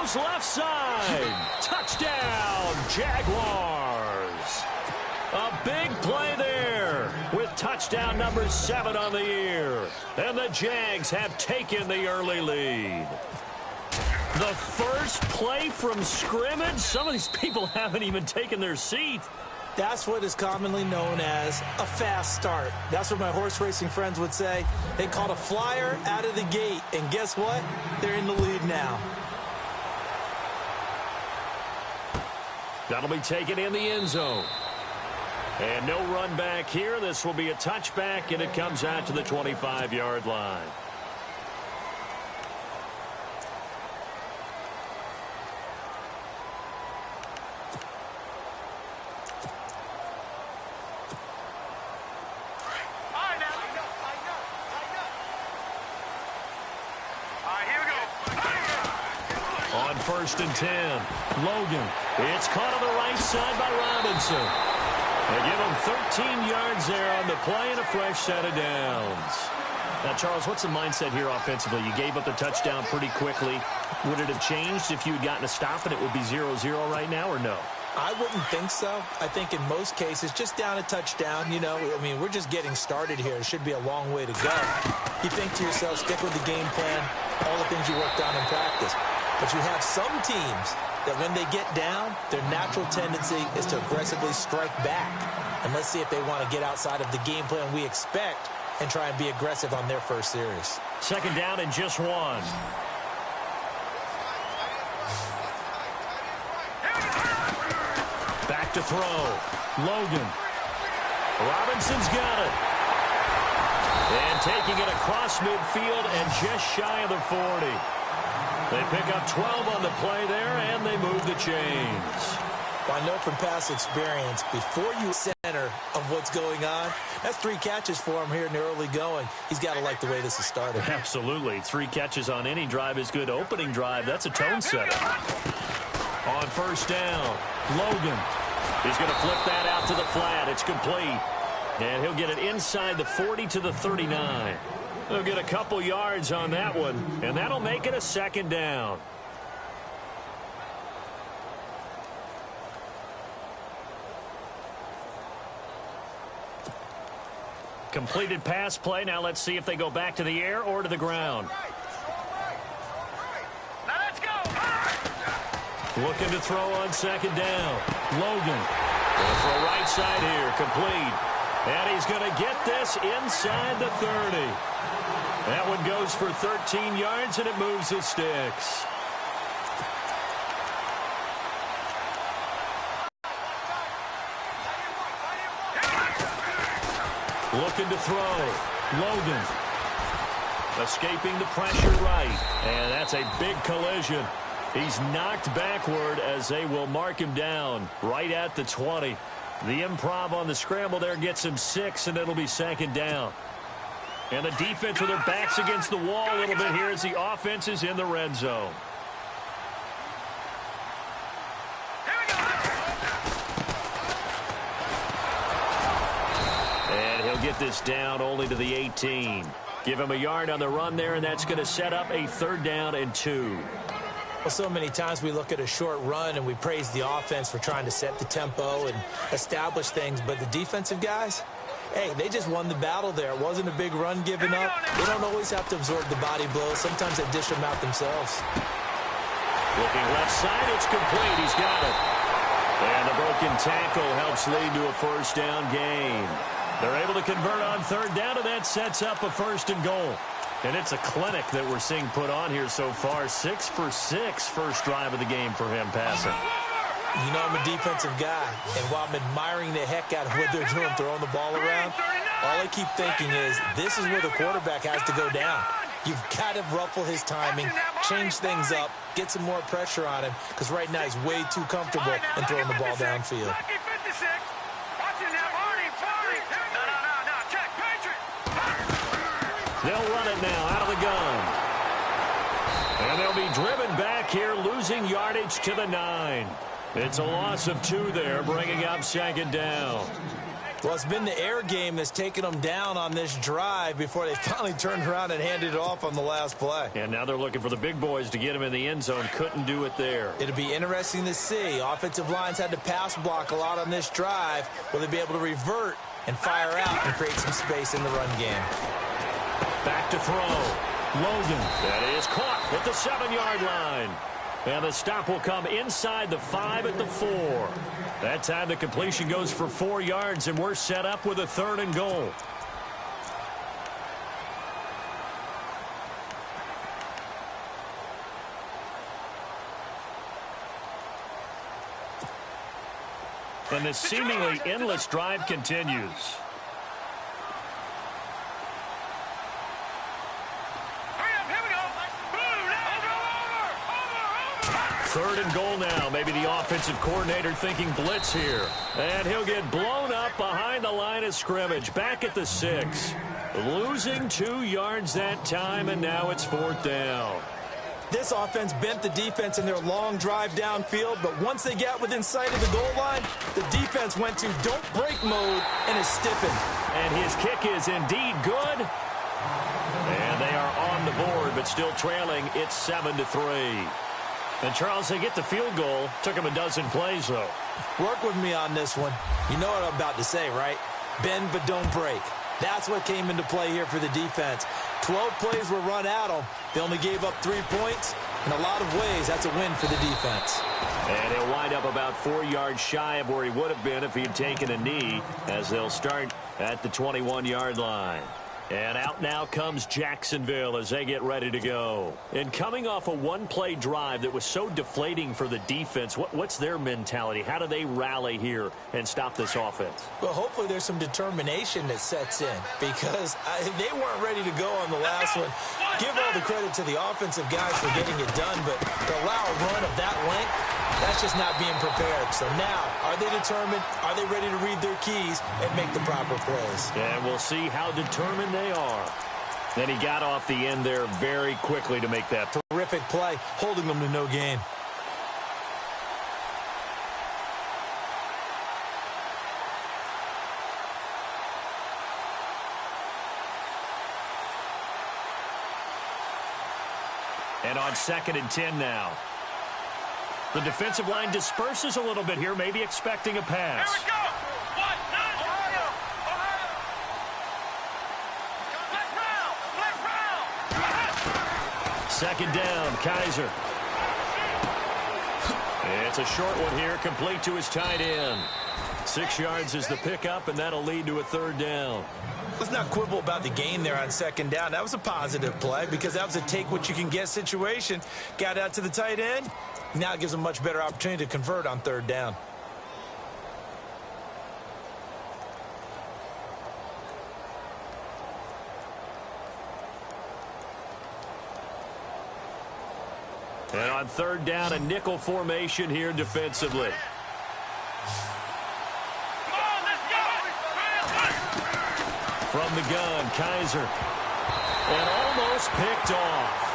goes left side. Touchdown, Jaguars. A big play there with touchdown number 7 on the year. And the Jags have taken the early lead. The first play from scrimmage? Some of these people haven't even taken their seat. That's what is commonly known as a fast start. That's what my horse racing friends would say. They caught a flyer out of the gate, and guess what? They're in the lead now. That'll be taken in the end zone. And no run back here. This will be a touchback, and it comes out to the 25-yard line. First and 10. Logan. It's caught on the right side by Robinson. They give him 13 yards there on the play and a fresh set of downs. Now, Charles, what's the mindset here offensively? You gave up the touchdown pretty quickly. Would it have changed if you had gotten a stop and it would be 0-0 right now, or no? I wouldn't think so. I think in most cases, just down a touchdown, you know, I mean, we're just getting started here. It should be a long way to go. You think to yourself, stick with the game plan, all the things you worked on in practice. But you have some teams that when they get down, their natural tendency is to aggressively strike back. And let's see if they want to get outside of the game plan we expect and try and be aggressive on their first series. Second down and just 1. Back to throw. Logan. Robinson's got it. And taking it across midfield and just shy of the 40. They pick up 12 on the play there, and they move the chains. Well, I know from past experience, before you center of what's going on, that's 3 catches for him here in the early going. He's got to like the way this is started. Absolutely. 3 catches on any drive is good. Opening drive, that's a tone setter. On first down, Logan is going to flip that out to the flat. It's complete. And he'll get it inside the 40 to the 39. They'll get a couple yards on that one, and that'll make it a second down. Completed pass play. Now let's see if they go back to the air or to the ground. Now let's go. Looking to throw on second down. Logan. Going for a right side here. Complete. And he's going to get this inside the 30. That one goes for 13 yards, and it moves the sticks. Looking to throw. Logan. Escaping the pressure right. And that's a big collision. He's knocked backward as they will mark him down right at the 20. The improv on the scramble there gets him 6, and it'll be second down. And the defense with their backs against the wall a little bit here as the offense is in the red zone. And he'll get this down only to the 18. Give him a yard on the run there, and that's going to set up a 3rd down and 2. Well, so many times we look at a short run and we praise the offense for trying to set the tempo and establish things, but the defensive guys, hey, they just won the battle there. It wasn't a big run given up. They don't always have to absorb the body blows. Sometimes they dish them out themselves. Looking left side, it's complete. He's got it. And the broken tackle helps lead to a first down gain. They're able to convert on 3rd down, and that sets up a 1st and goal. And it's a clinic that we're seeing put on here so far. 6 for 6 first drive of the game for him passing. You know I'm a defensive guy, and while I'm admiring the heck out of what they're doing, throwing the ball around, all I keep thinking is this is where the quarterback has to go down. You've got to ruffle his timing, change things up, get some more pressure on him, because right now he's way too comfortable in throwing the ball downfield. They'll run it now out of the gun. And they'll be driven back here, losing yardage to the 9. It's a loss of 2 there, bringing up second down. Well, it's been the air game that's taken them down on this drive before they finally turned around and handed it off on the last play. And now they're looking for the big boys to get him in the end zone. Couldn't do it there. It'll be interesting to see. Offensive lines had to pass block a lot on this drive. Will they be able to revert and fire out and create some space in the run game? Back to throw. Logan. That is caught at the 7-yard line. And the stop will come inside the 5 at the 4. That time the completion goes for 4 yards, and we're set up with a 3rd and goal. And the seemingly endless drive continues. Third and goal now. Maybe the offensive coordinator thinking blitz here. And he'll get blown up behind the line of scrimmage. Back at the 6. Losing 2 yards that time, and now it's 4th down. This offense bent the defense in their long drive downfield, but once they got within sight of the goal line, the defense went to don't break mode and is stiffened. And his kick is indeed good. And they are on the board, but still trailing. It's 7-3. And, Charles, they get the field goal. Took him a dozen plays, though. Work with me on this one. You know what I'm about to say, right? Bend but don't break. That's what came into play here for the defense. 12 plays were run at them. They only gave up 3 points. In a lot of ways, that's a win for the defense. And he'll wind up about 4 yards shy of where he would have been if he had taken a knee, as they'll start at the 21-yard line. And out now comes Jacksonville as they get ready to go. And coming off a one-play drive that was so deflating for the defense, what's their mentality? How do they rally here and stop this offense? Well, hopefully there's some determination that sets in, because they weren't ready to go on the last one. Give all the credit to the offensive guys for getting it done, but to allow a run of that length, that's just not being prepared. So now, are they determined? Are they ready to read their keys and make the proper plays? And we'll see how determined they are. Then he got off the end there very quickly to make that. Terrific play, holding them to no gain. And on 2nd and 10 now. The defensive line disperses a little bit here, maybe expecting a pass. Here we go. Second down, Kaiser. It's a short one here, complete to his tight end. 6 yards is the pickup, and that'll lead to a 3rd down. Let's not quibble about the gain there on 2nd down. That was a positive play because that was a take-what-you-can-get situation. Got out to the tight end. Now it gives them a much better opportunity to convert on 3rd down. And on 3rd down, a nickel formation here defensively. From the gun, Kaiser. And almost picked off.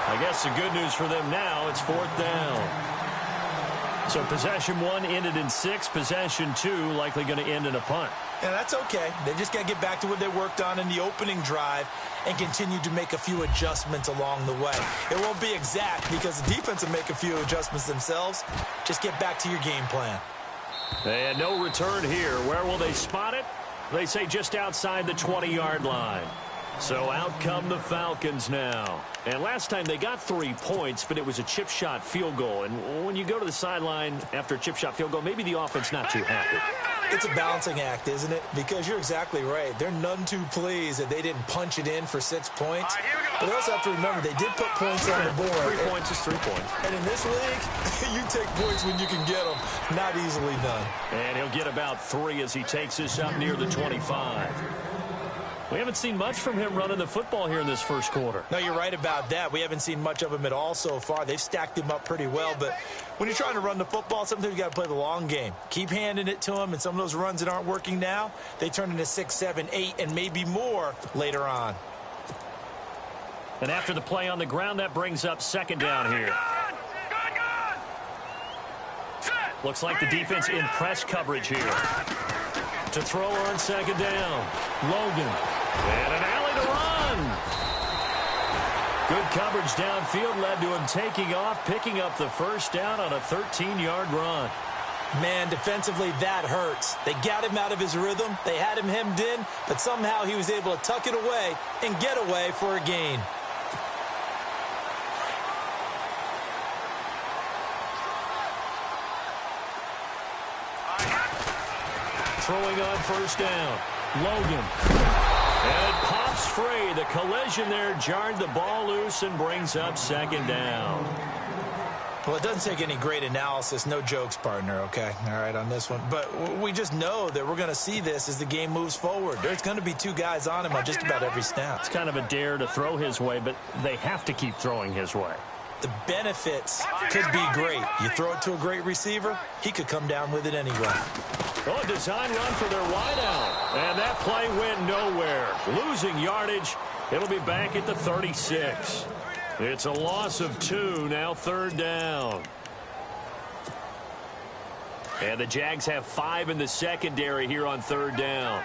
I guess the good news for them now, it's 4th down. So possession 1 ended in 6. Possession 2 likely going to end in a punt. And that's okay. They just got to get back to what they worked on in the opening drive and continue to make a few adjustments along the way. It won't be exact because the defense will make a few adjustments themselves. Just get back to your game plan. And no return here. Where will they spot it? They say just outside the 20-yard line. So out come the Falcons now. And last time they got 3 points, but it was a chip shot field goal. And when you go to the sideline after a chip shot field goal, maybe the offense not too happy. It's a balancing act, isn't it? Because you're exactly right. They're none too pleased that they didn't punch it in for 6 points. But they also have to remember they did put points on the board. 3 points is 3 points. And in this league, you take points when you can get them. Not easily done. And he'll get about 3 as he takes this up near the 25. We haven't seen much from him running the football here in this first quarter. No, you're right about that. We haven't seen much of him at all so far. They've stacked him up pretty well. But when you're trying to run the football, sometimes you got to play the long game. Keep handing it to him, and some of those runs that aren't working now, they turn into 6, 7, 8, and maybe more later on. And after the play on the ground, that brings up 2nd down here. Looks like the defense in press coverage here. To throw on second down. Logan. And an alley to run. Good coverage downfield led to him taking off, picking up the first down on a 13-yard run. Man, defensively, that hurts. They got him out of his rhythm. They had him hemmed in, but somehow he was able to tuck it away and get away for a gain. Throwing on first down. Logan. And it pops free. The collision there jarred the ball loose and brings up second down. Well, it doesn't take any great analysis. No jokes, partner, okay? All right, on this one. But we just know that we're going to see this as the game moves forward. There's going to be two guys on him on just about every snap. It's kind of a dare to throw his way, but they have to keep throwing his way. The benefits could be great. You throw it to a great receiver, he could come down with it anyway. Oh, a design run for their wideout. And that play went nowhere. Losing yardage. It'll be back at the 36. It's a loss of 2, now third down. And the Jags have 5 in the secondary here on third down.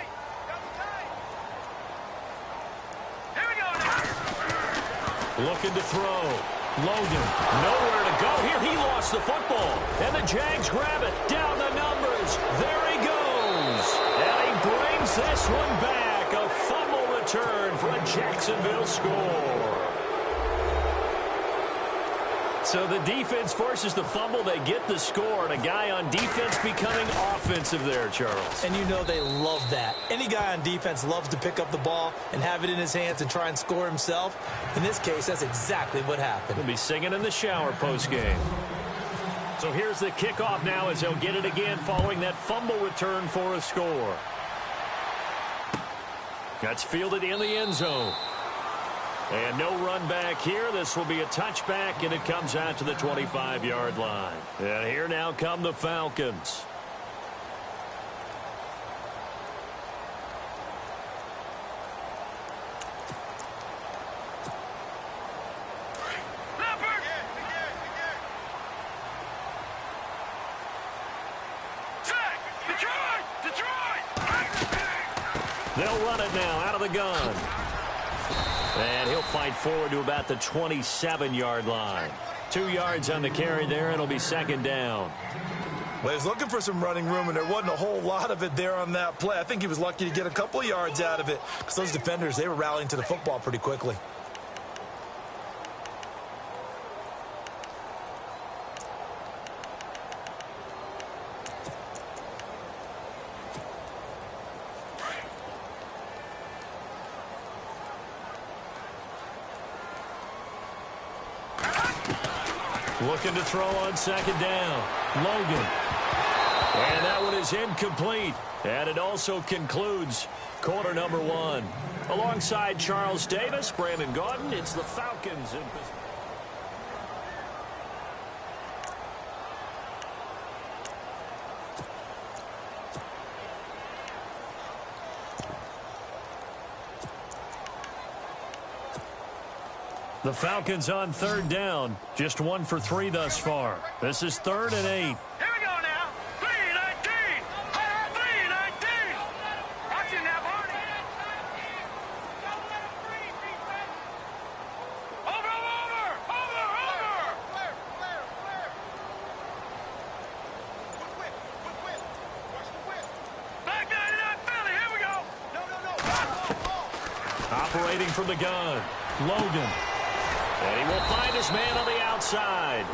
Looking to throw. Logan, nowhere to go. Here he lost the football. And the Jags grab it. Down the numbers. There he goes. And he brings this one back. A fumble return for a Jacksonville score. So the defense forces the fumble. They get the score. And a guy on defense becoming offensive there, Charles. And you know they love that. Any guy on defense loves to pick up the ball and have it in his hands and try and score himself. In this case, that's exactly what happened. He'll be singing in the shower postgame. So here's the kickoff now as they'll get it again following that fumble return for a score. That's fielded in the end zone. And no run back here. This will be a touchback, and it comes out to the 25-yard line. And here now come the Falcons. They'll run it now out of the gun. And he'll fight forward to about the 27-yard line. 2 yards on the carry there. It'll be second down. Well, he was looking for some running room, and there wasn't a whole lot of it there on that play. I think he was lucky to get a couple of yards out of it because those defenders, they were rallying to the football pretty quickly. Looking to throw on second down. Logan. And that one is incomplete. And it also concludes quarter number 1. Alongside Charles Davis, Brandon Gaudin, it's the Falcons in position. The Falcons on third down. Just 1 for 3 thus far. This is 3rd and 8. Here we go now. 3-19. 3-19. Watch it now, Barney. Over. Back 99 Philly. Here we go. No. Operating from the gun. Logan. And he will find his man on the outside.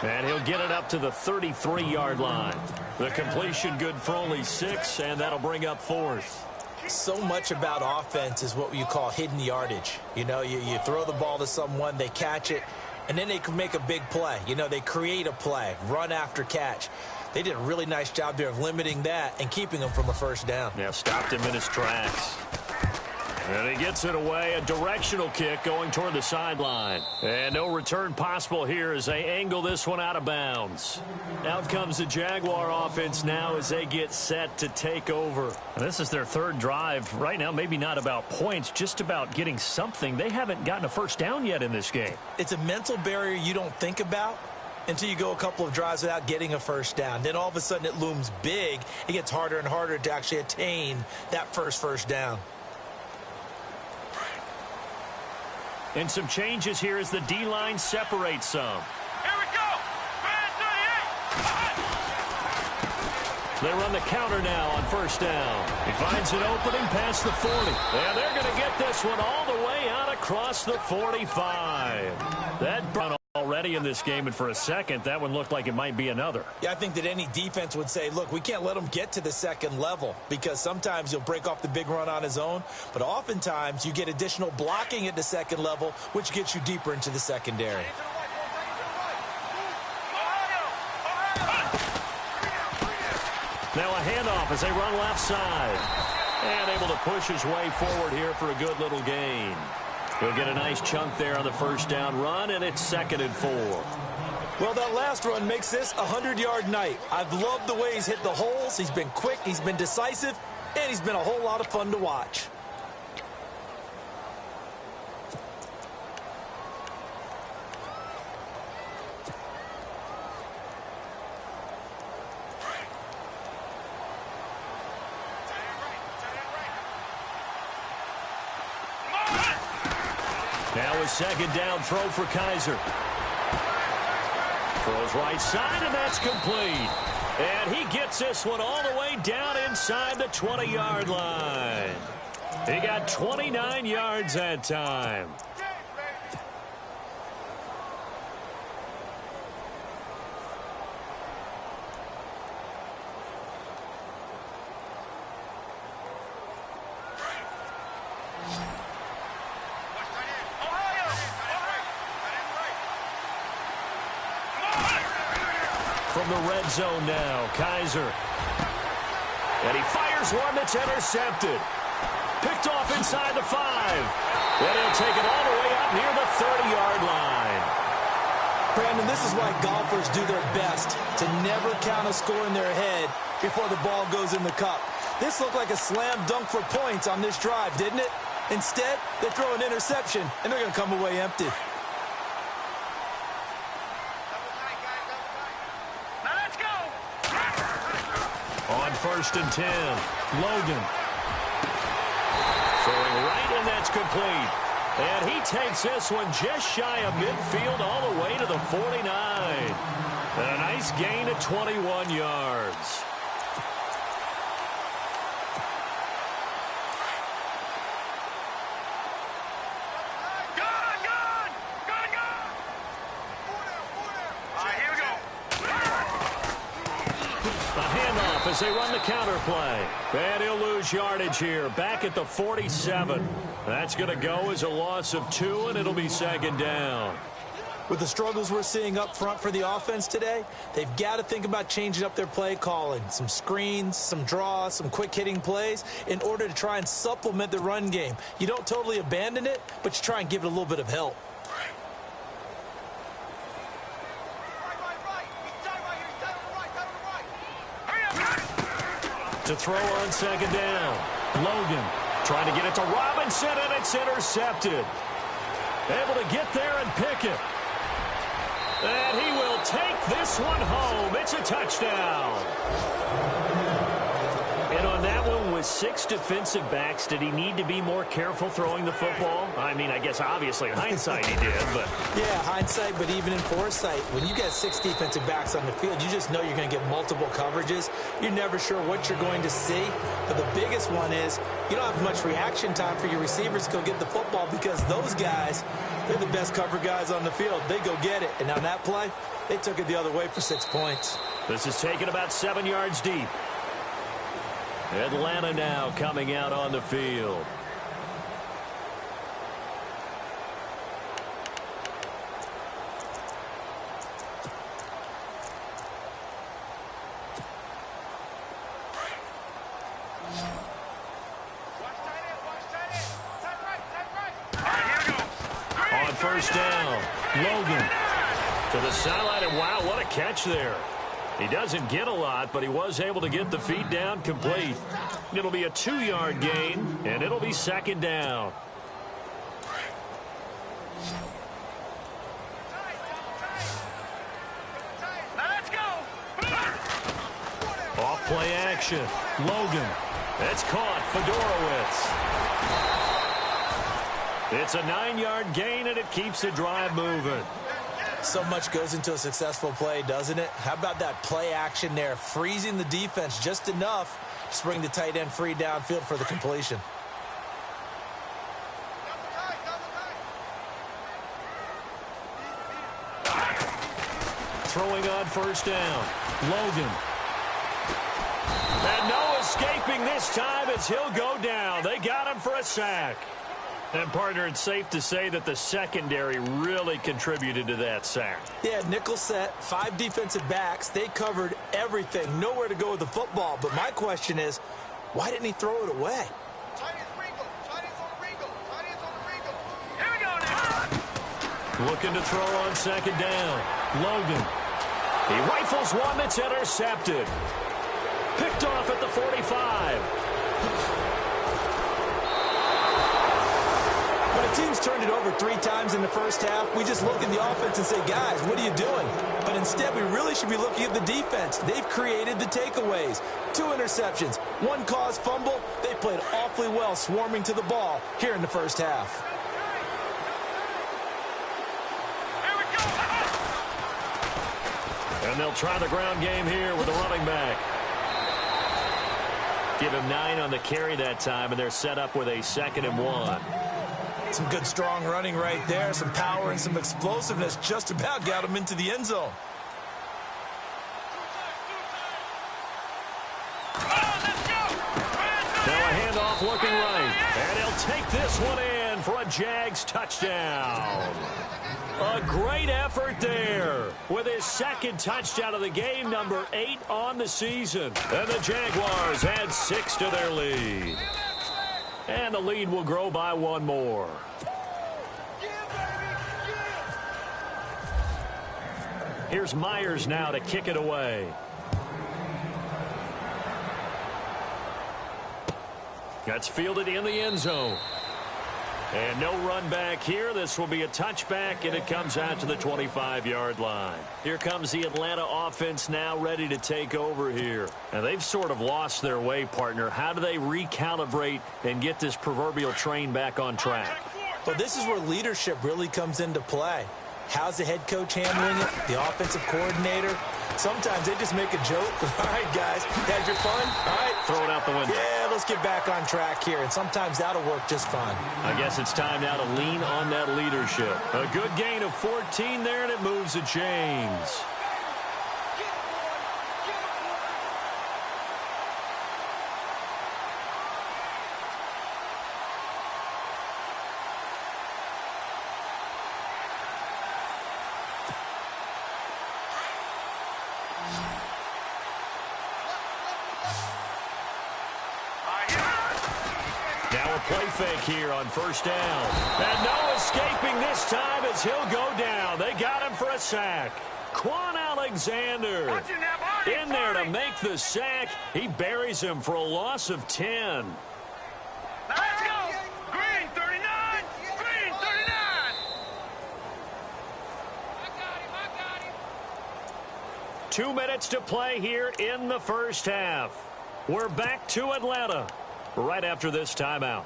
And he'll get it up to the 33-yard line. The completion good for only 6, and that'll bring up 4th. So much about offense is what you call hidden yardage. You know, you throw the ball to someone, they catch it, and then they can make a big play. You know, they create a play, run after catch. They did a really nice job there of limiting that and keeping him from a first down. Yeah, stopped him in his tracks. And he gets it away, a directional kick going toward the sideline. And no return possible here as they angle this one out of bounds. Out comes the Jaguar offense now as they get set to take over. And this is their 3rd drive. Right now, maybe not about points, just about getting something. They haven't gotten a first down yet in this game. It's a mental barrier you don't think about until you go a couple of drives without getting a first down. Then all of a sudden it looms big. It gets harder and harder to actually attain that first down. And some changes here as the D-line separates some. Here we go. Man 38. They run the counter now on first down. He finds an opening past the 40. And they're going to get this one all the way out across the 45. That run already in this game, and for a second, that one looked like it might be another. Yeah, I think that any defense would say, look, we can't let him get to the second level, because sometimes he'll break off the big run on his own, but oftentimes you get additional blocking at the second level, which gets you deeper into the secondary. Now a handoff as they run left side. And able to push his way forward here for a good little gain. He'll get a nice chunk there on the first down run, and it's 2nd and 4. Well, that last run makes this a 100-yard night. I've loved the way he's hit the holes. He's been quick, he's been decisive, and he's been a whole lot of fun to watch. Now a 2nd down throw for Kaiser. Throws right side, and that's complete. And he gets this one all the way down inside the 20-yard line. He got 29 yards that time. From the red zone now, Kaiser. And he fires one that's intercepted. Picked off inside the 5. And he'll take it all the way up near the 30-yard line. Brandon, this is why golfers do their best to never count a score in their head before the ball goes in the cup. This looked like a slam dunk for points on this drive, didn't it? Instead, they throw an interception, and they're going to come away empty. On 1st and 10, Logan. Throwing right, and that's complete. And he takes this one just shy of midfield all the way to the 49. And a nice gain of 21 yards. As they run the counter play. And he'll lose yardage here. Back at the 47. That's going to go as a loss of 2, and it'll be 2nd down. With the struggles we're seeing up front for the offense today, they've got to think about changing up their play calling. Some screens, some draws, some quick-hitting plays in order to try and supplement the run game. You don't totally abandon it, but you try and give it a little bit of help. To throw on 2nd down. Logan trying to get it to Robinson, and it's intercepted. Able to get there and pick it. And he will take this one home. It's a touchdown. And on that one, with 6 defensive backs, did he need to be more careful throwing the football? I mean, I guess obviously in hindsight he did, but... Yeah, hindsight, but even in foresight, when you get 6 defensive backs on the field, you just know you're going to get multiple coverages. You're never sure what you're going to see. But the biggest one is you don't have much reaction time for your receivers to go get the football, because those guys, they're the best cover guys on the field. They go get it. And on that play, they took it the other way for 6 points. This is taken about 7 yards deep. Atlanta now coming out on the field. On 1st down, Logan to the sideline, and wow, what a catch there. He doesn't get a lot, but he was able to get the feet down complete. It'll be a 2-yard gain, and it'll be 2nd down. Play action. Logan. It's caught. Fedorowicz. It's a 9-yard gain, and it keeps the drive moving. So much goes into a successful play, doesn't it? How about that play action there, freezing the defense just enough to bring the tight end free downfield for the completion. Throwing on first down. Logan. And no escaping this time as he'll go down. They got him for a sack. And, partner, it's safe to say that the secondary really contributed to that sack. Yeah, nickel set, 5 defensive backs. They covered everything. Nowhere to go with the football. But my question is, why didn't he throw it away? Here we go now. Looking to throw on second down. Logan. He rifles one that's intercepted. Picked off at the 45. When a team's turned it over 3 times in the first half, we just look at the offense and say, guys, what are you doing? But instead, we really should be looking at the defense. They've created the takeaways. 2 interceptions, 1 caused fumble. They played awfully well swarming to the ball here in the first half. And they'll try the ground game here with the running back. Give him 9 on the carry that time, and they're set up with a 2nd and 1. Some good, strong running right there. Some power and some explosiveness just about got him into the end zone. Now a handoff looking right. And he'll take this one in for a Jags touchdown. A great effort there with his 2nd touchdown of the game, number 8 on the season. And the Jaguars add 6 to their lead. And the lead will grow by 1 more. Here's Myers now to kick it away. That's fielded in the end zone. And no run back here. This will be a touchback, and it comes out to the 25-yard line. Here comes the Atlanta offense now ready to take over here. And they've sort of lost their way, partner. How do they recalibrate and get this proverbial train back on track? Well, this is where leadership really comes into play. How's the head coach handling it? The offensive coordinator? Sometimes they just make a joke. All right, guys, had your fun? All right. Throw it out the window. Yeah, let's get back on track here. And sometimes that'll work just fine. I guess it's time now to lean on that leadership. A good gain of 14 there, and it moves the chains. Play fake here on first down. And no escaping this time as he'll go down. They got him for a sack. Quan Alexander in there to make the sack. He buries him for a loss of 10. Now let's go. Green 39. Green 39. I got him. 2 minutes to play here in the first half. We're back to Atlanta right after this timeout.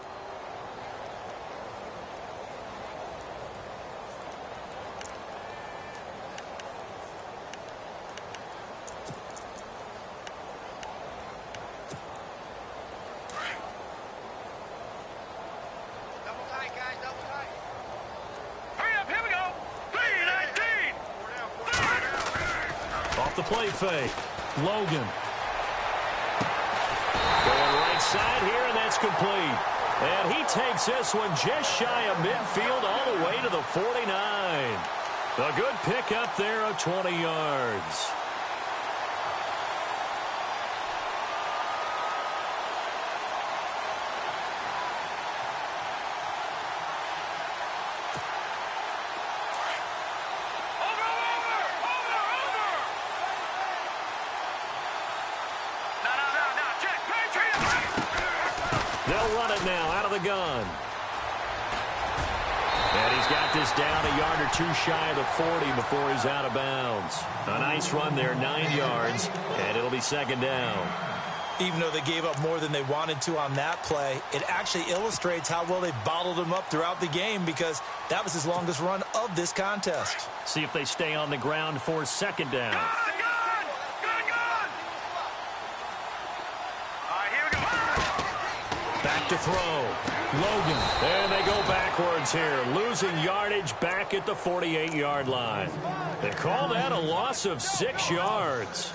The play fake. Logan. Going right side here, and that's complete. And he takes this one just shy of midfield all the way to the 49. A good pickup there of 20 yards. Now out of the gun. And he's got this down a yard or 2 shy of the 40 before he's out of bounds. A nice run there, 9 yards, and it'll be 2nd down. Even though they gave up more than they wanted to on that play, it actually illustrates how well they bottled them up throughout the game because that was his longest run of this contest. See if they stay on the ground for second down. Good. All right, here we go. Back to throw. Logan. And they go backwards here. Losing yardage back at the 48-yard line. They call that a loss of 6 yards.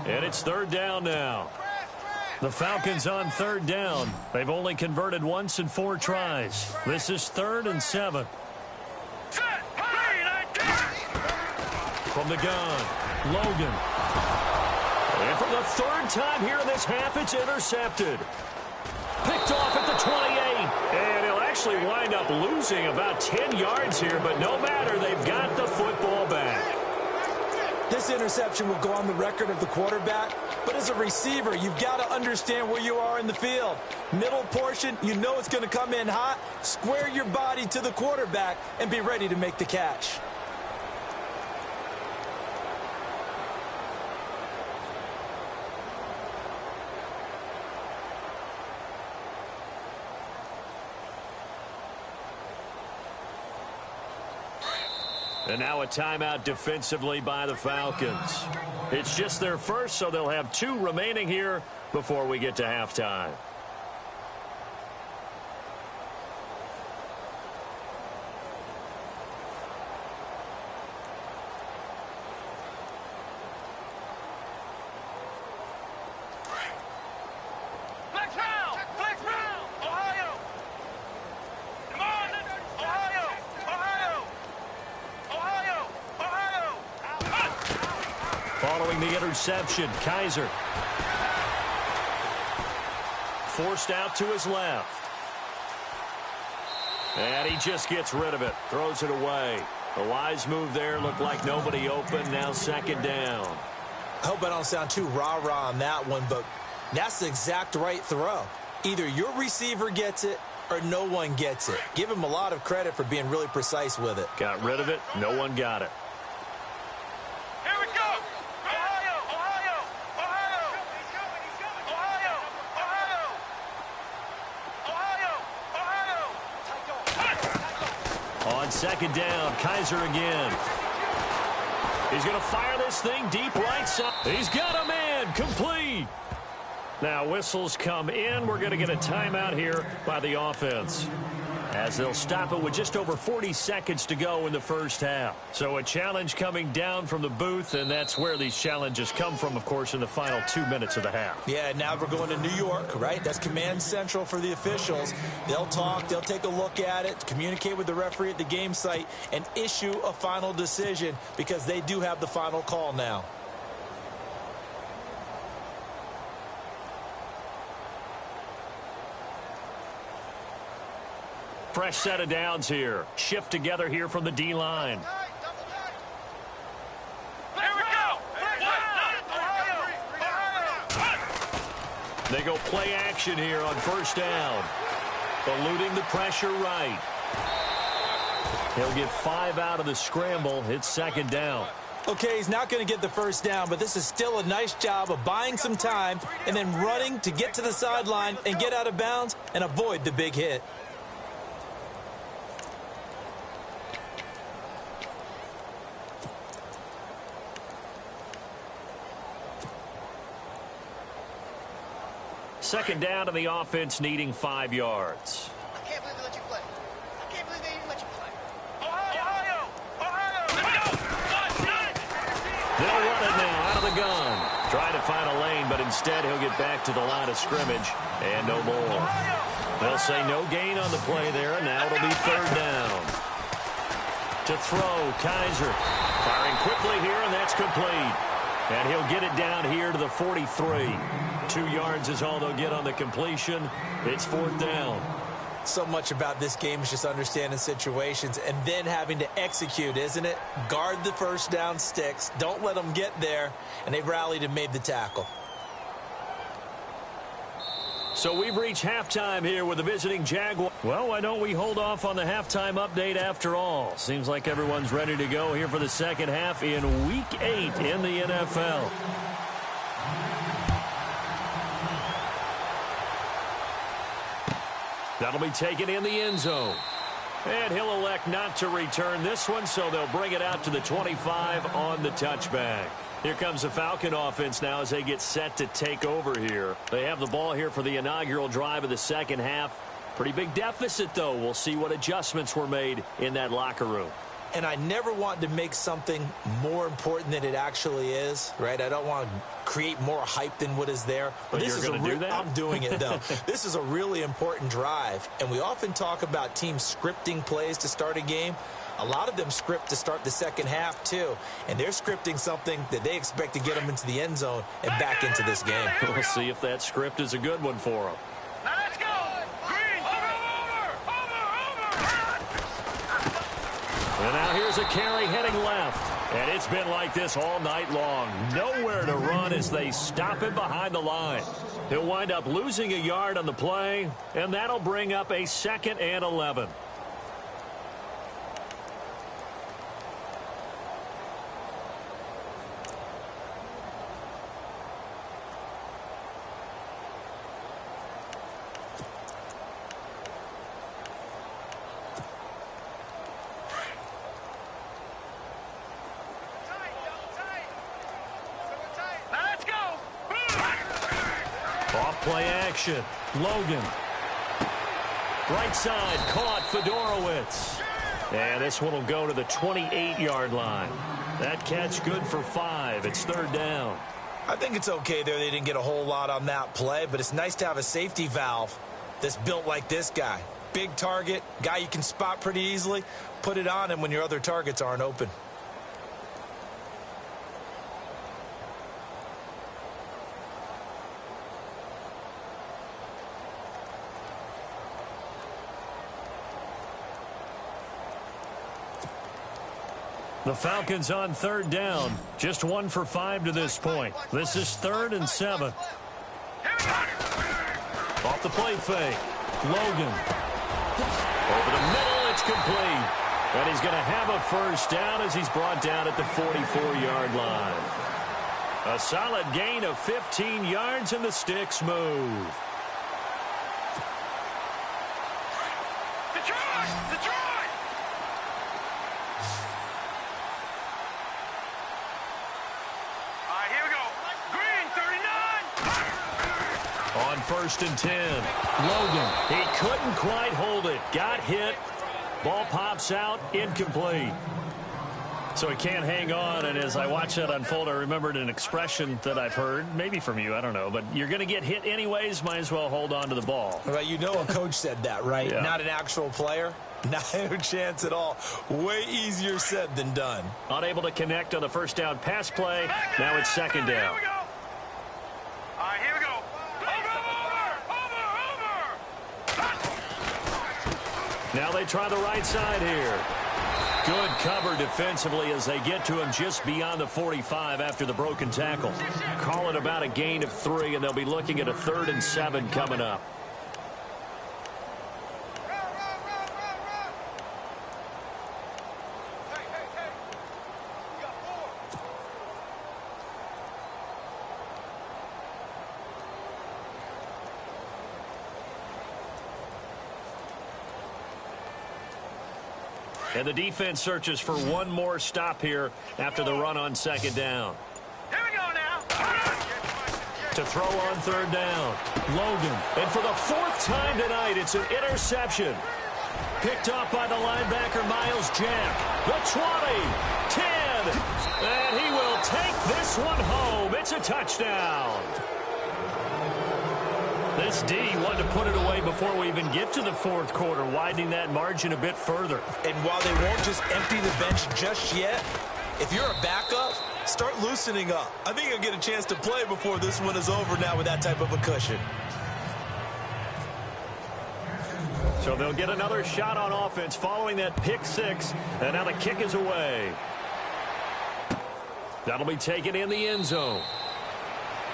And it's third down now. The Falcons on third down. They've only converted once in 4 tries. This is 3rd and 7. Set. 3-19. From the gun, Logan. And for the 3rd time here in this half, it's intercepted. Picked off at the 28. And he'll actually wind up losing about 10 yards here, but no matter, they've got the football back. This interception will go on the record of the quarterback, but as a receiver, you've got to understand where you are in the field. Middle portion, you know it's going to come in hot. Square your body to the quarterback and be ready to make the catch. And now a timeout defensively by the Falcons. It's just their first, so they'll have 2 remaining here before we get to halftime. Flex round. Ohio. Come on, Ohio. Following the interception, Kaiser. Forced out to his left. And he just gets rid of it. Throws it away. A wise move there. Looked like nobody open. Now second down. I hope I don't sound too rah-rah on that one, but that's the exact right throw. Either your receiver gets it or no one gets it. Give him a lot of credit for being really precise with it. Got rid of it. No one got it. Here we go. Ohio. On second down, Kaiser again. He's going to fire this thing deep right side. He's got a man. Complete. Now whistles come in. We're going to get a timeout here by the offense, as they'll stop it with just over 40 seconds to go in the first half. So a challenge coming down from the booth, and that's where these challenges come from, of course, in the final 2 minutes of the half. Yeah, now we're going to New York, right? That's command central for the officials. They'll talk, they'll take a look at it, communicate with the referee at the game site, and issue a final decision because they do have the final call now. Fresh set of downs here. Shift together here from the D-line. Here we go. They go play action here on first down. Eluding the pressure right. He'll get 5 out of the scramble. It's second down. Okay, he's not going to get the first down, but this is still a nice job of buying some time and then running to get to the sideline and get out of bounds and avoid the big hit. Second down to the offense, needing 5 yards. I can't believe they let you play. I can't believe they even let you play. Ohio. Let's go. They'll run it now out of the gun. Trying to find a lane, but instead he'll get back to the line of scrimmage and no more. They'll say no gain on the play there, and now it'll be third down. To throw, Kaiser. Firing quickly here, and that's complete. And he'll get it down here to the 43. 2 yards is all they'll get on the completion. It's fourth down. So much about this game is just understanding situations and then having to execute, isn't it? Guard the first down sticks. Don't let them get there. And they rallied and made the tackle. So we've reached halftime here with the visiting Jaguars. Well, why don't we hold off on the halftime update after all? Seems like everyone's ready to go here for the second half in Week 8 in the NFL. That'll be taken in the end zone. And he'll elect not to return this one, so they'll bring it out to the 25 on the touchback. Here comes the Falcon offense now as they get set to take over here. They have the ball here for the inaugural drive of the second half. Pretty big deficit, though. We'll see what adjustments were made in that locker room. And I never want to make something more important than it actually is, right? I don't want to create more hype than what is there. But this you're going to do that? I'm doing it, though. This is a really important drive, and we often talk about teams scripting plays to start a game. A lot of them script to start the second half, too. And they're scripting something that they expect to get them into the end zone and back into this game. We'll see if that script is a good one for them. Now let's go. Green, And now here's a carry heading left. And it's been like this all night long. Nowhere to run as they stop him behind the line. He'll wind up losing a yard on the play, and that'll bring up a 2nd and 11. Play action. Logan. Right side caught Fedorowicz. And this one will go to the 28-yard line. That catch good for 5. It's 3rd down. I think it's okay there. They didn't get a whole lot on that play, but it's nice to have a safety valve that's built like this guy. Big target, guy you can spot pretty easily. Put it on him when your other targets aren't open. The Falcons on 3rd down. Just 1 for 5 to this point. This is 3rd and 7. Off the play fake. Logan. Over the middle, it's complete. And he's going to have a 1st down as he's brought down at the 44-yard line. A solid gain of 15 yards and the sticks move. On 1st and 10, Logan. He couldn't quite hold it. Got hit. Ball pops out. Incomplete. So he can't hang on, and as I watch that unfold, I remembered an expression that I've heard, maybe from you, I don't know, but you're going to get hit anyways, might as well hold on to the ball. Well, you know a coach said that, right? Yeah. Not an actual player. No chance at all. Way easier said than done. Unable to connect on the 1st down pass play. Now it's 2nd down. Here we go. All right, here we go. Now they try the right side here. Good cover defensively as they get to him just beyond the 45 after the broken tackle. Call it about a gain of 3, and they'll be looking at a 3rd and 7 coming up. And the defense searches for one more stop here after the run on 2nd down. Here we go now. To throw on 3rd down, Logan. And for the 4th time tonight, it's an interception. Picked off by the linebacker, Miles Jack. The 20, 10, and he will take this one home. It's a touchdown. This D wanted to put it away before we even get to the 4th quarter, widening that margin a bit further. And while they won't just empty the bench just yet, if you're a backup, start loosening up. I think you'll get a chance to play before this one is over now with that type of a cushion. So they'll get another shot on offense following that pick 6, and now the kick is away. That'll be taken in the end zone.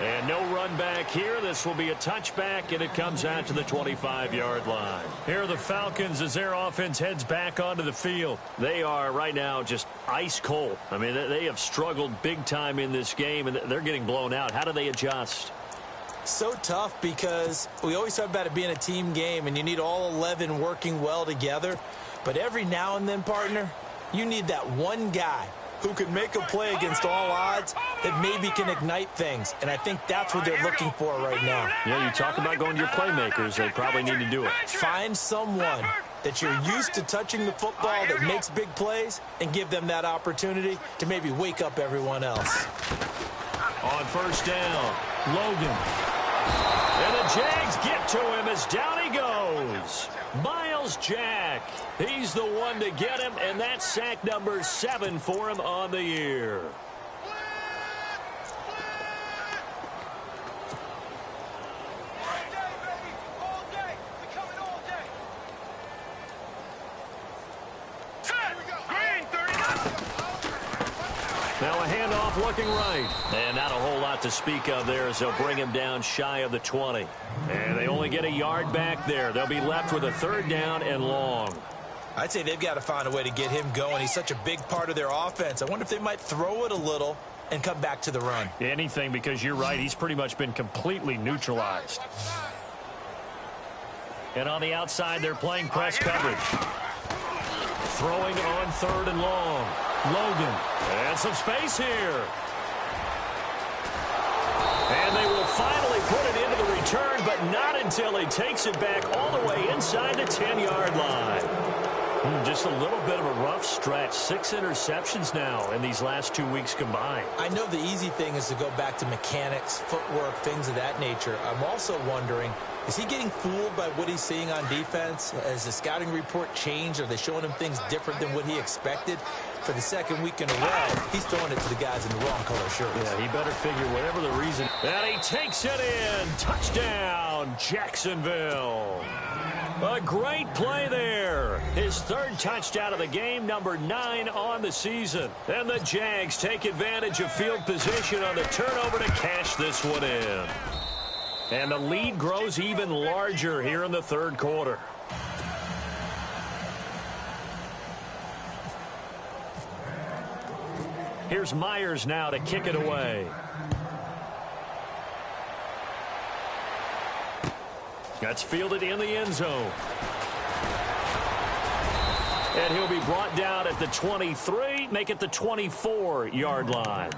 And no run back here. This will be a touchback, and it comes out to the 25-yard line. Here are the Falcons as their offense heads back onto the field. They are right now just ice cold. I mean, they have struggled big time in this game, and they're getting blown out. How do they adjust? So tough because we always talk about it being a team game and you need all 11 working well together. But every now and then, partner, you need that one guy who can make a play against all odds that maybe can ignite things. And I think that's what they're looking for right now. Yeah, you talk about going to your playmakers. They probably need to do it. Find someone that you're used to touching the football that makes big plays and give them that opportunity to maybe wake up everyone else. On first down, Logan. And the Jags get to him as down he goes. Miles Jack. He's the one to get him, and that's sack number 7 for him on the year. Now a handoff looking right. And not a whole lot to speak of there as they'll bring him down shy of the 20. And they only get a yard back there. They'll be left with a 3rd down and long. I'd say they've got to find a way to get him going. He's such a big part of their offense. I wonder if they might throw it a little and come back to the run. Anything, because you're right. He's pretty much been completely neutralized. And on the outside, they're playing press coverage. Throwing on 3rd and long. Logan. And some space here. And they will finally put it into the return, but not until he takes it back all the way inside the 10-yard line. Just a little bit of a rough stretch. 6 interceptions now in these last 2 weeks combined. I know the easy thing is to go back to mechanics, footwork, things of that nature. I'm also wondering, is he getting fooled by what he's seeing on defense? Has the scouting report changed? Are they showing him things different than what he expected? For the 2nd week in a row, he's throwing it to the guys in the wrong color shirts. Yeah, he better figure whatever the reason. And he takes it in. Touchdown, Jacksonville. A great play there. His 3rd touchdown of the game, number 9 on the season. And the Jags take advantage of field position on the turnover to cash this one in. And the lead grows even larger here in the 3rd quarter. Here's Myers now to kick it away. That's fielded in the end zone. And he'll be brought down at the 23, make it the 24-yard line.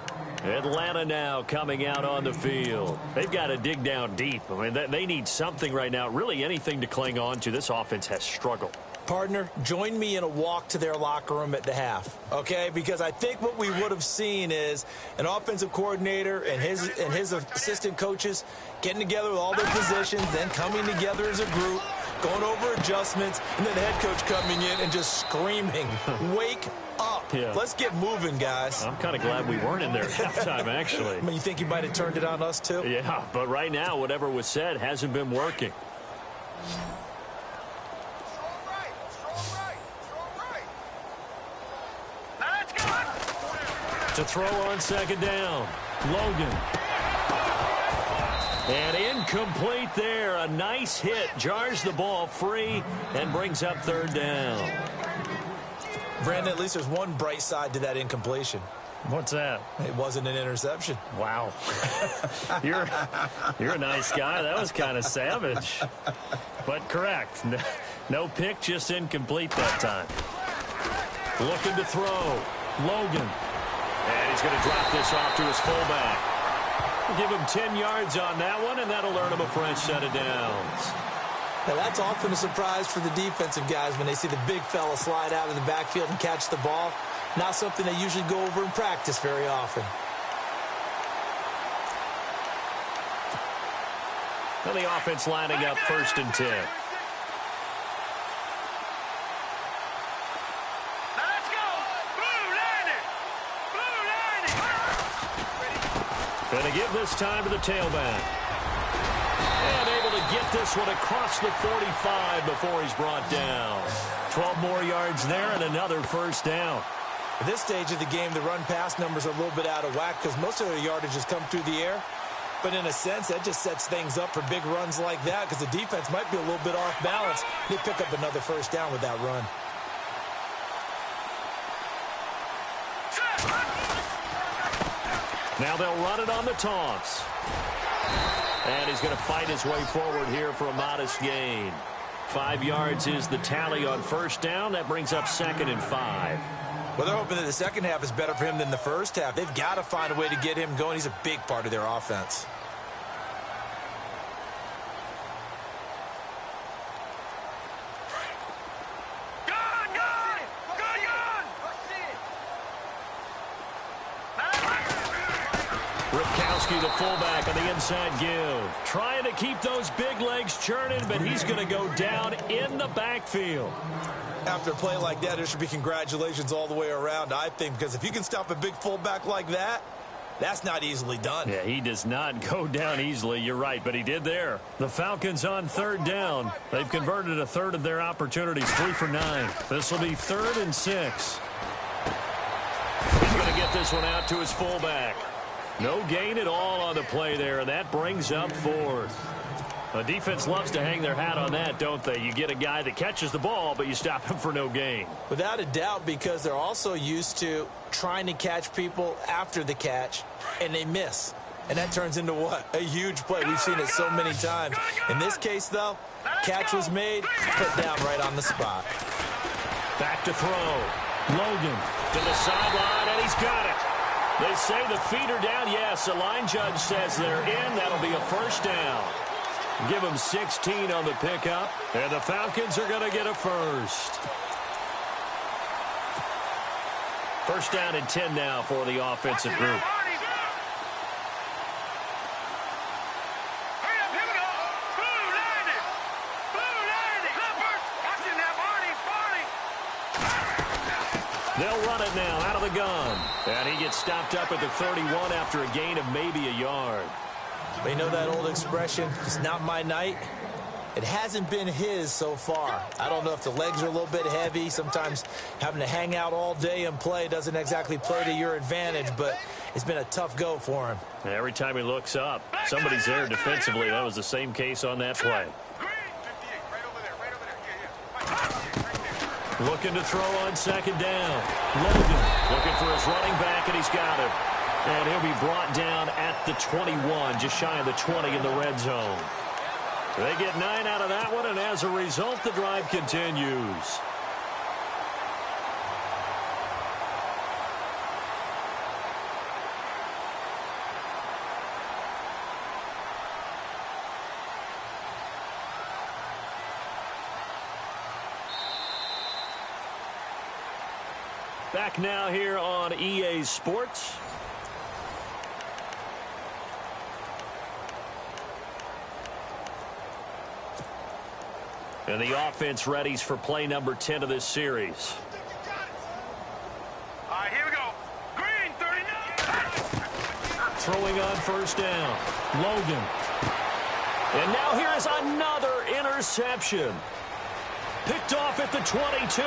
Atlanta now coming out on the field. They've got to dig down deep. I mean, they need something right now, really anything to cling on to. This offense has struggled. Partner, join me in a walk to their locker room at the half, okay? Because I think what we would have seen is an offensive coordinator and his assistant coaches getting together with all their positions, then coming together as a group, going over adjustments, and then the head coach coming in and just screaming, wake up. Yeah. Let's get moving, guys. I'm kind of glad we weren't in there at halftime, actually. I mean, you think you might have turned it on us, too? Yeah, but right now, whatever was said hasn't been working. To throw on 2nd down, Logan. And incomplete there. A nice hit. Jars the ball free and brings up 3rd down. Brandon, at least there's one bright side to that incompletion. What's that? It wasn't an interception. Wow. You're a nice guy. That was kind of savage. But correct. No pick, just incomplete that time. Looking to throw. Logan. And he's going to drop this off to his fullback. Give him 10 yards on that one, and that'll earn him a fresh set of downs. Now, that's often a surprise for the defensive guys when they see the big fella slide out of the backfield and catch the ball. Not something they usually go over in practice very often. Well, the offense lining up 1st and 10. Going to give this time to the tailback. And able to get this one across the 45 before he's brought down. 12 more yards there and another 1st down. At this stage of the game, the run-pass numbers are a little bit out of whack because most of their yardage has come through the air. But in a sense, that just sets things up for big runs like that because the defense might be a little bit off balance. They pick up another 1st down with that run. Now they'll run it on the toss. And he's going to fight his way forward here for a modest gain. 5 yards is the tally on first down. That brings up 2nd and 5. Well, they're hoping that the second half is better for him than the first half. They've got to find a way to get him going. He's a big part of their offense. The fullback on the inside give. Trying to keep those big legs churning, but he's going to go down in the backfield. After a play like that, there should be congratulations all the way around, I think, because if you can stop a big fullback like that, that's not easily done. Yeah, he does not go down easily. You're right, but he did there. The Falcons on 3rd down. They've converted a third of their opportunities, 3 for 9. This will be 3rd and 6. He's going to get this one out to his fullback. No gain at all on the play there, and that brings up 4th. The defense loves to hang their hat on that, don't they? You get a guy that catches the ball, but you stop him for no gain. Without a doubt, because they're also used to trying to catch people after the catch, and they miss. And that turns into what? A huge play. We've seen it so many times. In this case, though, catch was made, put down right on the spot. Back to throw. Logan to the sideline, and he's got it. They say the feet are down. Yes, the line judge says they're in. That'll be a first down. Give them 16 on the pickup, and the Falcons are going to get a first. First down and 10 now for the offensive group. They'll run it now out of the gun. And he gets stopped up at the 31 after a gain of maybe a yard. They know that old expression, it's not my night. It hasn't been his so far. I don't know if the legs are a little bit heavy. Sometimes having to hang out all day and play doesn't exactly play to your advantage, but it's been a tough go for him. And every time he looks up, somebody's there defensively. That was the same case on that play. Looking to throw on 2nd down. Logan looking for his running back, and he's got it. And he'll be brought down at the 21, just shy of the 20 in the red zone. They get 9 out of that one, and as a result, the drive continues. Back now here on EA Sports. And the offense readies for play number 10 of this series. All right, here we go. Green, 39. Throwing on first down. Logan. And now here is another interception. Picked off at the 22,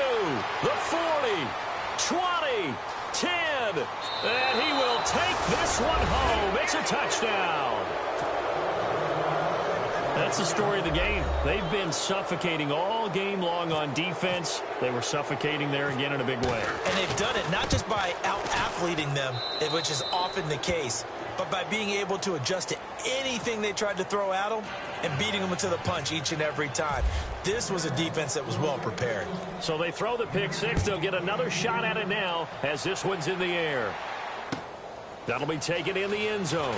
the 40, 20, 10. And he will take this one home. It's a touchdown. That's the story of the game. They've been suffocating all game long on defense. They were suffocating there again in a big way. And they've done it not just by out-athleting them, which is often the case, but by being able to adjust to anything they tried to throw at them and beating them to the punch each and every time. This was a defense that was well prepared. So they throw the pick six. They'll get another shot at it now as this one's in the air. That'll be taken in the end zone.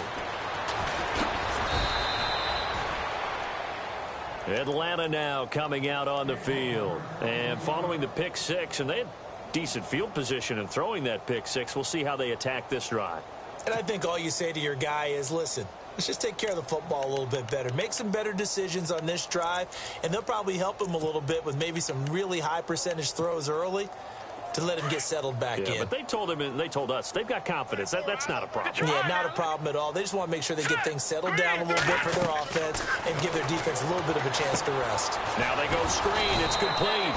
Atlanta now coming out on the field. And following the pick six, and they had decent field position in throwing that pick six. We'll see how they attack this drive. And I think all you say to your guy is, listen, let's just take care of the football a little bit better. Make some better decisions on this drive, and they'll probably help him a little bit with maybe some really high percentage throws early to let him get settled back in. But they told him, and they told us, they've got confidence. That's not a problem. Yeah, not a problem at all. They just want to make sure they get things settled down a little bit for their offense and give their defense a little bit of a chance to rest. Now they go screen. It's complete.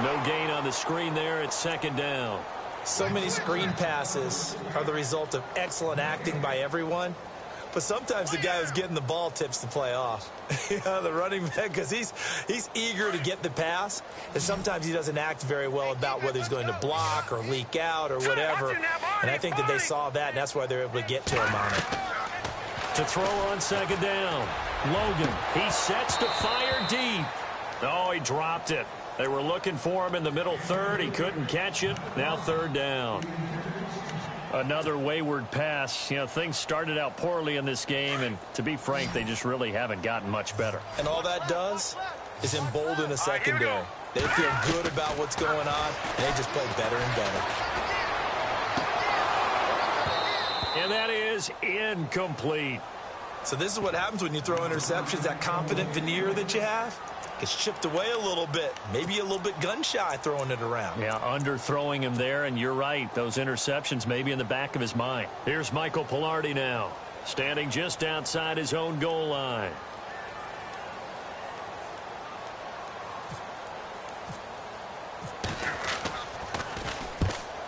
No gain on the screen there. It's second down. So many screen passes are the result of excellent acting by everyone. But sometimes the guy who's getting the ball tips the play off. The running back, because he's eager to get the pass, and sometimes he doesn't act very well about whether he's going to block or leak out or whatever. And I think that they saw that, and that's why they're able to get to him on it. To throw on second down. Logan, he sets to fire deep. Oh, he dropped it. They were looking for him in the middle third. He couldn't catch it. Now third down. Another wayward pass. You know, things started out poorly in this game, and to be frank, they just really haven't gotten much better. And all that does is embolden a secondary. They feel good about what's going on, and they just play better and better. And that is incomplete. So this is what happens when you throw interceptions. That confident veneer that you have gets chipped away a little bit. Maybe a little bit gun-shy throwing it around. Yeah, underthrowing him there, and you're right. Those interceptions may be in the back of his mind. Here's Michael Pilardi now, standing just outside his own goal line.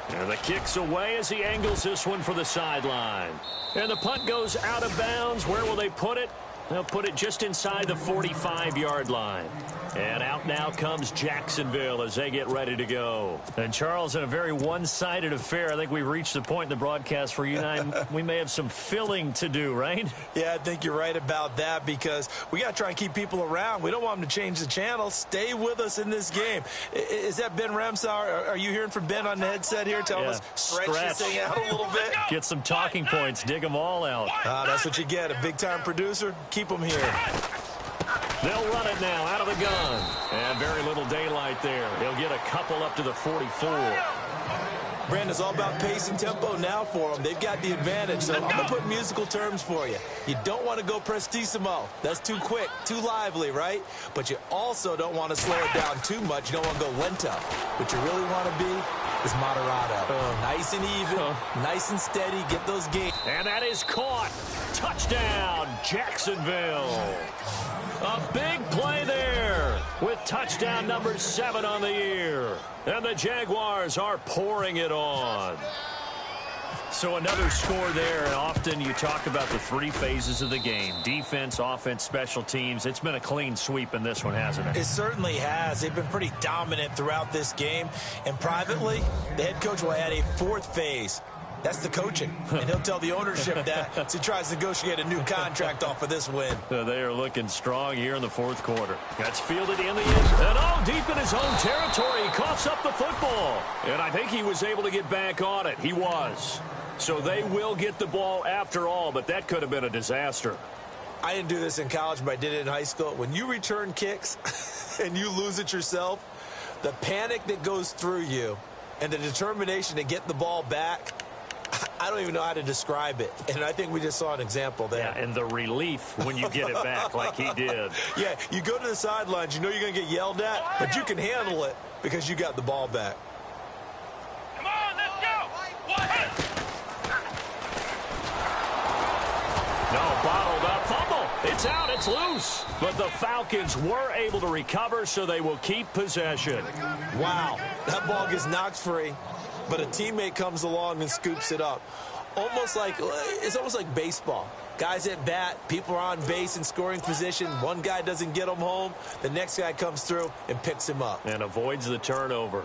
And the kick's away as he angles this one for the sideline. And the punt goes out of bounds. Where will they put it? They'll put it just inside the 45-yard line. And out now comes Jacksonville as they get ready to go. And, Charles, in a very one-sided affair, I think we've reached the point in the broadcast where you and I, we may have some filling to do, right? Yeah, I think you're right about that because we got to try and keep people around. We don't want them to change the channel. Stay with us in this game. Is that Ben Ramsauer? Are you hearing from Ben on the headset here telling us stretch this thing out a little bit? Get some talking points. Dig them all out. That's what you get. A big-time producer. Keep them here. They'll run it now out of the gun. And very little daylight there. He'll get a couple up to the 44. Brandon, it's all about pace and tempo now for them. They've got the advantage. So I'm going to put musical terms for you. You don't want to go prestissimo. That's too quick, too lively, right? But you also don't want to slow it down too much. You don't want to go lento. What you really want to be is moderato. Nice and even, nice and steady. Get those gains. And that is caught. Touchdown, Jacksonville. A big play there with touchdown number 7 on the year. And the Jaguars are pouring it on. So another score there, and often you talk about the 3 phases of the game. Defense, offense, special teams. It's been a clean sweep in this one, hasn't it? It certainly has. They've been pretty dominant throughout this game. And privately, the head coach will add a 4th phase. That's the coaching. And he'll tell the ownership that as he tries to negotiate a new contract off of this win. They are looking strong here in the 4th quarter. That's fielded in the end. And deep in his own territory. He coughs up the football. And I think he was able to get back on it. He was. So they will get the ball after all, but that could have been a disaster. I didn't do this in college, but I did it in high school. When you return kicks and you lose it yourself, the panic that goes through you and the determination to get the ball back, I don't even know how to describe it. And I think we just saw an example there. Yeah, and the relief when you get it back like he did. Yeah, you go to the sidelines, you know you're going to get yelled at, but you can handle it because you got the ball back. Come on, let's go. No, bottled up fumble. It's out, it's loose. But the Falcons were able to recover, so they will keep possession. Wow, that ball gets knocked free. But a teammate comes along and scoops it up. It's almost like baseball. Guys at bat, people are on base in scoring position. One guy doesn't get him home. The next guy comes through and picks him up. And avoids the turnover.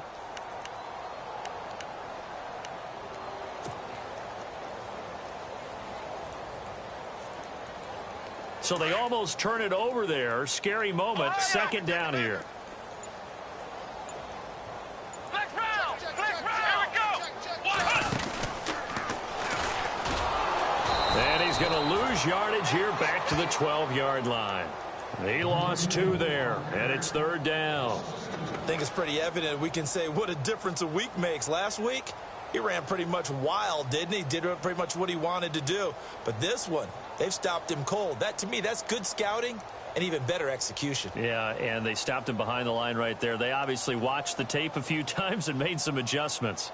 So they almost turn it over there. Scary moment. 2nd down here. And he's going to lose yardage here back to the 12-yard line. He lost 2 there, and it's 3rd down. I think it's pretty evident. We can say what a difference a week makes. Last week, he ran pretty much wild, didn't he? Did pretty much what he wanted to do. But this one, they've stopped him cold. That, to me, that's good scouting and even better execution. Yeah, and they stopped him behind the line right there. They obviously watched the tape a few times and made some adjustments.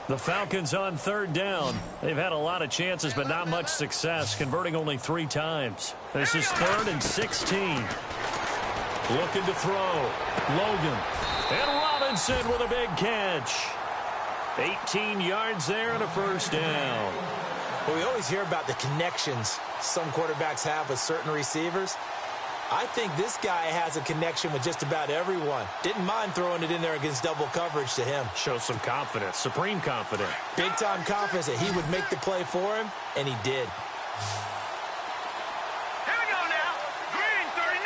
The Falcons on 3rd down. They've had a lot of chances, but not much success, converting only 3 times. This is 3rd and 16. Looking to throw. Logan. And Robinson with a big catch. 18 yards there and a 1st down. Well, we always hear about the connections some quarterbacks have with certain receivers. I think this guy has a connection with just about everyone. Didn't mind throwing it in there against double coverage to him. Shows some confidence, supreme confidence. Big-time confidence that he would make the play for him, and he did. Here we go now. Green 39.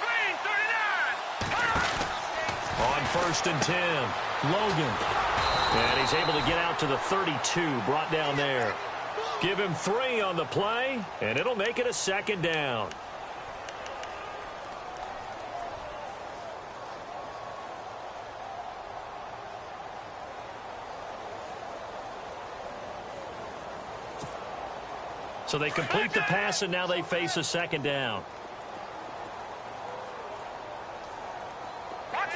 Green 39. On 1st and 10, Logan. And he's able to get out to the 32, brought down there. Give him 3 on the play, and it'll make it a 2nd down. So they complete the pass, and now they face a 2nd down.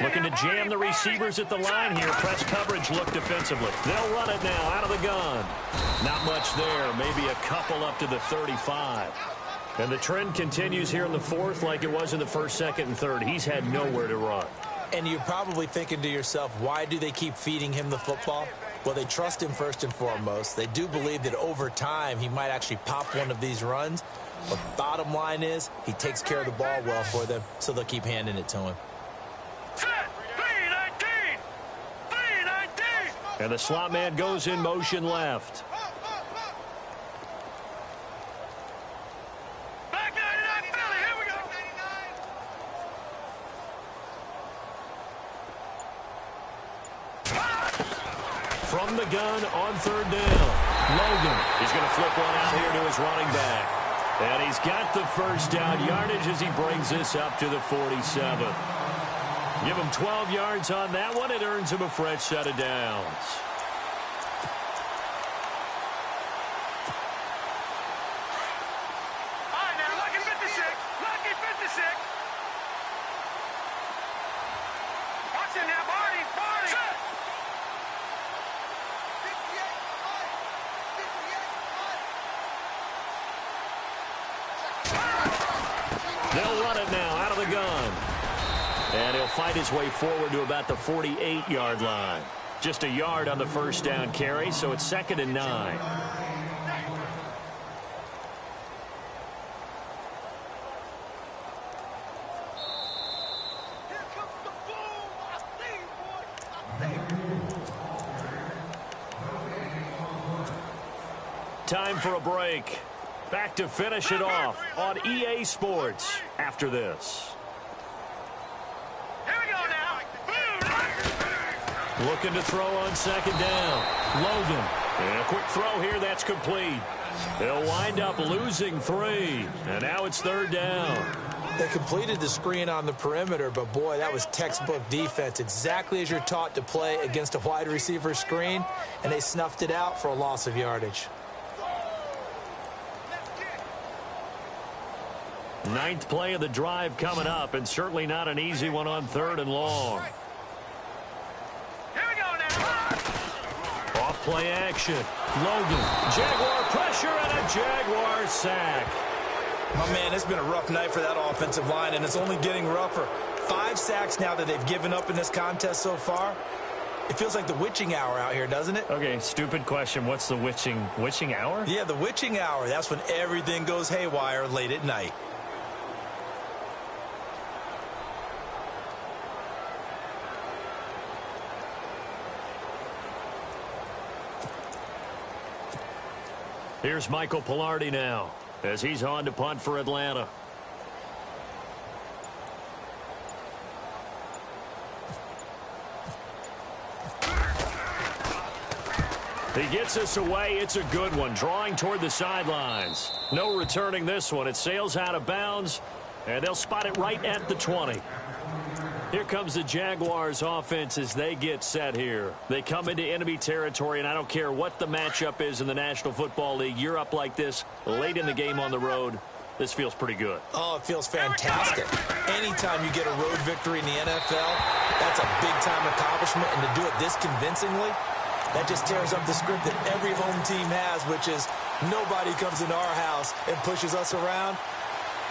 Looking to jam the receivers at the line here. Press coverage look defensively. They'll run it now out of the gun. Not much there. Maybe a couple up to the 35. And the trend continues here in the 4th like it was in the 1st, 2nd, and 3rd. He's had nowhere to run. And you're probably thinking to yourself, why do they keep feeding him the football? Well, they trust him first and foremost. They do believe that over time he might actually pop one of these runs. But bottom line is he takes care of the ball well for them, so they'll keep handing it to him. Set. 319. 319. And the slot man goes in motion left. Back 99 Philly. Here we go. From the gun on 3rd down. Logan. He's going to flip one out here to his running back. And he's got the 1st down yardage as he brings this up to the 47. Give him 12 yards on that one. It earns him a fresh set of downs. All right, now, lucky 56. Lucky 56. Watch it now, Barney. Barney. Set. They'll run it now out of the gun. And he'll fight his way forward to about the 48-yard line. Just a yard on the 1st down carry, so it's 2nd and 9. Here comes the boom. I see you, boy. I see you. Time for a break. Back to finish it off on EA Sports after this. Here we go now. Boom. Looking to throw on 2nd down. Logan. And a quick throw here that's complete. They'll wind up losing 3. And now it's 3rd down. They completed the screen on the perimeter, but boy, that was textbook defense. Exactly as you're taught to play against a wide receiver screen, and they snuffed it out for a loss of yardage. 9th play of the drive coming up, and certainly not an easy one on 3rd and long. Here we go now. Off play action. Logan. Jaguar pressure and a Jaguar sack. My man, it's been a rough night for that offensive line, and it's only getting rougher. 5 sacks now that they've given up in this contest so far. It feels like the witching hour out here, doesn't it? Okay, stupid question. What's the witching hour? Yeah, the witching hour. That's when everything goes haywire late at night. Here's Michael Pilardi now as he's on to punt for Atlanta. He gets us away. It's a good one. Drawing toward the sidelines. No returning this one. It sails out of bounds, and they'll spot it right at the 20. Here comes the Jaguars offense as they get set here. They come into enemy territory, and I don't care what the matchup is in the National Football League. You're up like this late in the game on the road. This feels pretty good. Oh, it feels fantastic. Anytime you get a road victory in the NFL, that's a big-time accomplishment, and to do it this convincingly, that just tears up the script that every home team has, which is nobody comes into our house and pushes us around.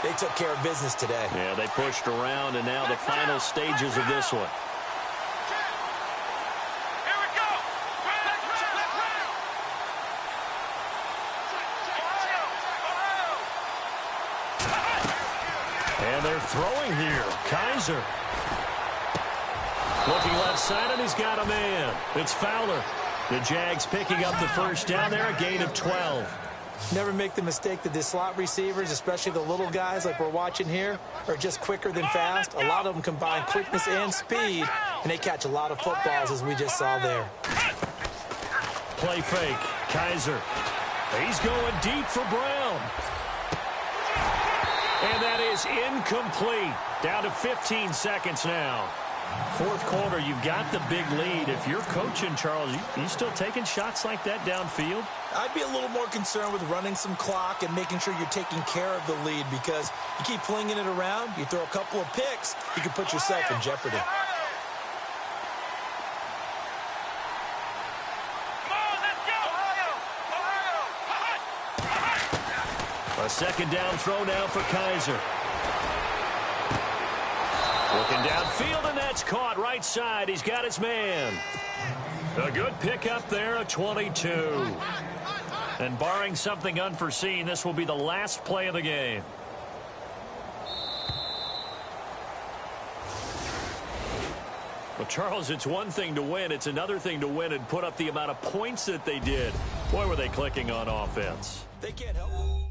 They took care of business today. Yeah, they pushed around, and now the final stages of this one. Here we go. And they're throwing here. Kaiser. Looking left side, and he's got a man. It's Fowler. The Jags picking up the first down there, a gain of 12. Never make the mistake that the slot receivers, especially the little guys like we're watching here, are just quicker than fast. A lot of them combine quickness and speed, and they catch a lot of footballs, as we just saw there. Play fake. Kaiser. He's going deep for Brown. And that is incomplete. Down to 15 seconds now. Fourth quarter, you've got the big lead. If you're coaching, Charles, you still taking shots like that downfield? I'd be a little more concerned with running some clock and making sure you're taking care of the lead, because you keep flinging it around, you throw a couple of picks, you can put yourself in jeopardy. A second down throw now for Kaiser. Looking downfield, and that's caught right side. He's got his man. A good pickup there, a 22. And barring something unforeseen, this will be the last play of the game. Well, Charles, it's one thing to win. It's another thing to win and put up the amount of points that they did. Boy, were they clicking on offense. They can't help.